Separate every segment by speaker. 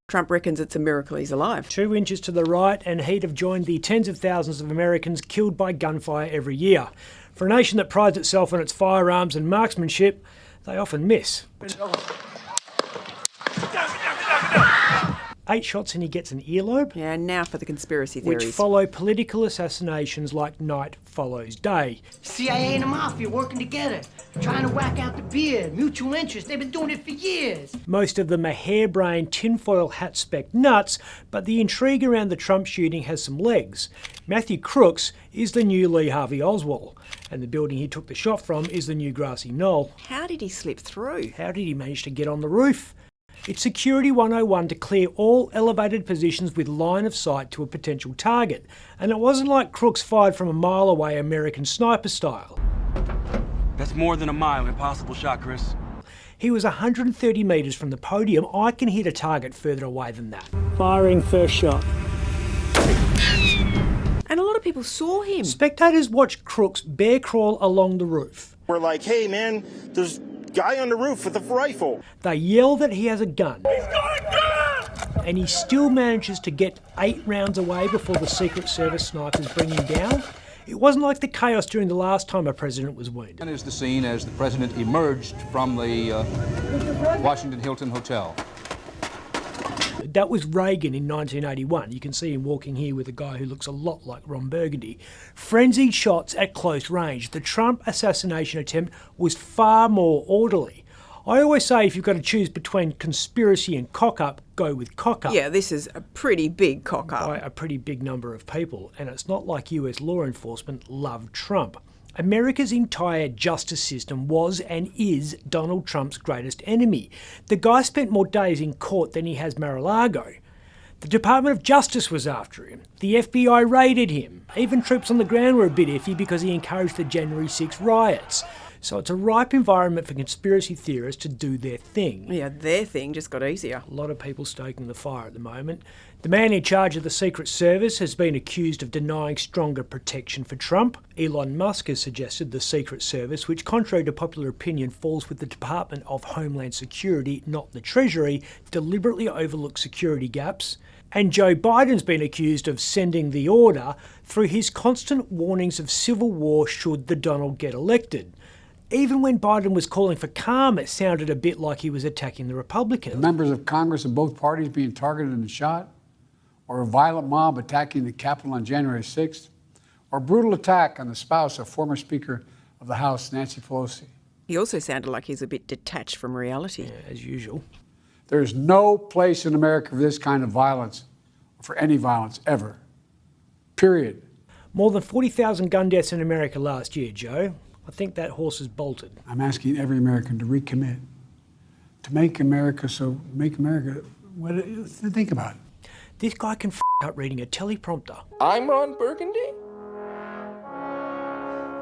Speaker 1: Trump reckons it's a miracle he's alive.
Speaker 2: 2 inches to the right, and he'd have joined the tens of thousands of Americans killed by gunfire every year. For a nation that prides itself on its firearms and marksmanship, they often miss. 8 shots and he gets an earlobe.
Speaker 1: Yeah, now for the conspiracy theories.
Speaker 2: Which follow political assassinations like night follows day.
Speaker 3: CIA and the Mafia working together, trying to whack out the beard, mutual interest. They've been doing it for years.
Speaker 2: Most of them are harebrained, tinfoil hat-specked nuts, but the intrigue around the Trump shooting has some legs. Matthew Crooks is the new Lee Harvey Oswald, and the building he took the shot from is the new grassy knoll.
Speaker 1: How did he slip through?
Speaker 2: How did he manage to get on the roof? It's Security 101 to clear all elevated positions with line of sight to a potential target. And it wasn't like Crooks fired from a mile away, American sniper style.
Speaker 4: That's more than a mile. Impossible shot, Chris.
Speaker 2: He was 130 metres from the podium. I can hit a target further away than that. Firing first shot.
Speaker 1: And a lot of people saw him.
Speaker 2: Spectators watched Crooks bear crawl along the roof.
Speaker 5: We're like, hey man, there's guy on the roof with a rifle.
Speaker 2: They yell that he has a gun.
Speaker 5: He's got a gun!
Speaker 2: And he still manages to get 8 rounds away before the Secret Service snipers bring him down. It wasn't like the chaos during the last time a president was wounded.
Speaker 6: Is the scene as the president emerged from the Washington Hilton Hotel.
Speaker 2: That was Reagan in 1981. You can see him walking here with a guy who looks a lot like Ron Burgundy. Frenzied shots at close range. The Trump assassination attempt was far more orderly. I always say if you've got to choose between conspiracy and cock-up, go with cock-up.
Speaker 1: Yeah, this is a pretty big cock-up.
Speaker 2: By a pretty big number of people. And it's not like US law enforcement loved Trump. America's entire justice system was and is Donald Trump's greatest enemy. The guy spent more days in court than he has Mar-a-Lago. The Department of Justice was after him. The FBI raided him. Even troops on the ground were a bit iffy because he encouraged the January 6 riots. So it's a ripe environment for conspiracy theorists to do their thing.
Speaker 1: Yeah, their thing just got easier.
Speaker 2: A lot of people stoking the fire at the moment. The man in charge of the Secret Service has been accused of denying stronger protection for Trump. Elon Musk has suggested the Secret Service, which contrary to popular opinion falls with the Department of Homeland Security, not the Treasury, deliberately overlooks security gaps. And Joe Biden's been accused of sending the order through his constant warnings of civil war should the Donald get elected. Even when Biden was calling for calm, it sounded a bit like he was attacking the Republicans.
Speaker 7: Members of Congress of both parties being targeted and shot, or a violent mob attacking the Capitol on January 6th, or a brutal attack on the spouse of former Speaker of the House, Nancy Pelosi.
Speaker 1: He also sounded like he's a bit detached from reality.
Speaker 2: Yeah, as usual.
Speaker 7: There is no place in America for this kind of violence, or for any violence, ever. Period.
Speaker 2: More than 40,000 gun deaths in America last year, Joe. I think that horse has bolted.
Speaker 7: I'm asking every American to recommit, to make America, think about it.
Speaker 2: This guy can up reading a teleprompter.
Speaker 8: I'm Ron Burgundy?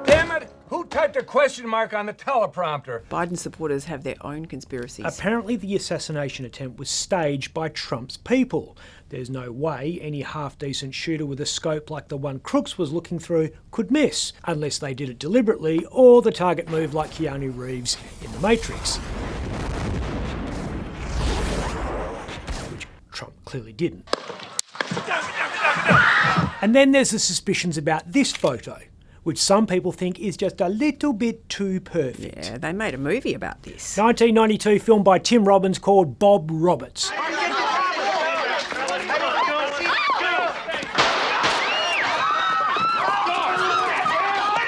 Speaker 4: Damn it! Who typed a question mark on the teleprompter?
Speaker 1: Biden supporters have their own conspiracies.
Speaker 2: Apparently the assassination attempt was staged by Trump's people. There's no way any half-decent shooter with a scope like the one Crooks was looking through could miss, unless they did it deliberately or the target moved like Keanu Reeves in The Matrix. Which Trump clearly didn't. And then there's the suspicions about this photo, which some people think is just a little bit too perfect.
Speaker 1: Yeah, they made a movie about this.
Speaker 2: 1992 film by Tim Robbins called Bob Roberts.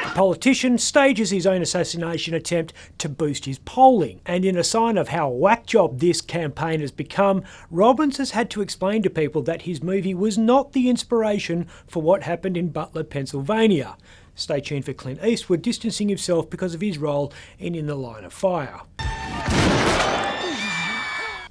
Speaker 2: A politician stages his own assassination attempt to boost his polling. And in a sign of how whack job this campaign has become, Robbins has had to explain to people that his movie was not the inspiration for what happened in Butler, Pennsylvania. Stay tuned for Clint Eastwood distancing himself because of his role in the Line of Fire.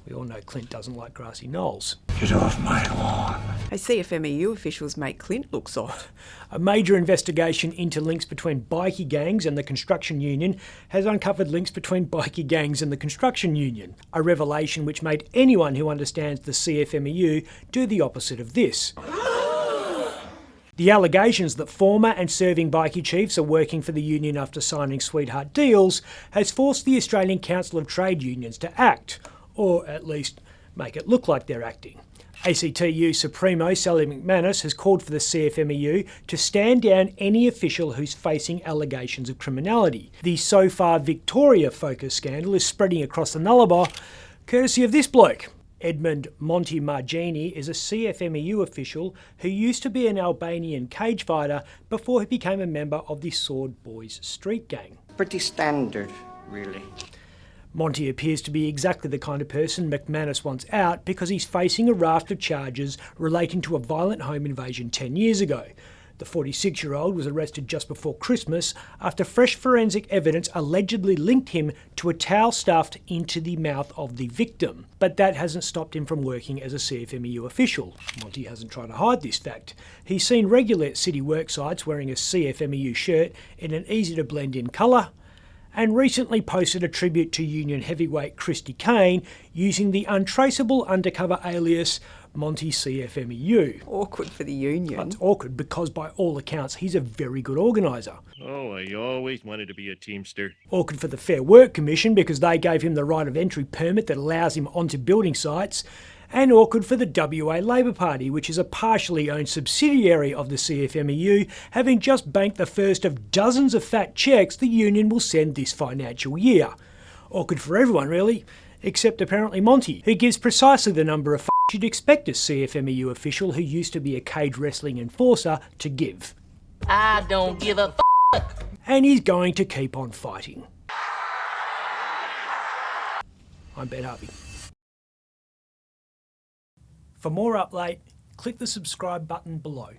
Speaker 2: We all know Clint doesn't like grassy knolls.
Speaker 7: Get off my lawn.
Speaker 1: Hey, CFMEU officials make Clint look soft.
Speaker 2: A major investigation into links between bikie gangs and the construction union has uncovered links between bikie gangs and the construction union. A revelation which made anyone who understands the CFMEU do the opposite of this. The allegations that former and serving bikie chiefs are working for the union after signing sweetheart deals has forced the Australian Council of Trade Unions to act, or at least make it look like they're acting. ACTU Supremo Sally McManus has called for the CFMEU to stand down any official who's facing allegations of criminality. The so far Victoria-focused scandal is spreading across the Nullarbor, courtesy of this bloke. Edmund Monty Margini is a CFMEU official who used to be an Albanian cage fighter before he became a member of the Sword Boys street gang.
Speaker 8: Pretty standard, really.
Speaker 2: Monty appears to be exactly the kind of person McManus wants out because he's facing a raft of charges relating to a violent home invasion 10 years ago. The 46-year-old was arrested just before Christmas after fresh forensic evidence allegedly linked him to a towel stuffed into the mouth of the victim. But that hasn't stopped him from working as a CFMEU official. Monty hasn't tried to hide this fact. He's seen regularly at city worksites wearing a CFMEU shirt in an easy-to-blend-in colour, and recently posted a tribute to Union heavyweight Christy Kane using the untraceable undercover alias Monty CFMEU.
Speaker 1: Awkward for the union.
Speaker 2: It's awkward because by all accounts he's a very good organiser.
Speaker 9: Oh, I always wanted to be a Teamster.
Speaker 2: Awkward for the Fair Work Commission because they gave him the right of entry permit that allows him onto building sites. And awkward for the WA Labor Party, which is a partially owned subsidiary of the CFMEU, having just banked the first of dozens of fat cheques the union will send this financial year. Awkward for everyone, really, except apparently Monty, who gives precisely the number of you'd expect a CFMEU official who used to be a cage wrestling enforcer to give.
Speaker 3: I don't give a
Speaker 2: And he's going to keep on fighting. I'm Ben Harvey. For more update, click the subscribe button below.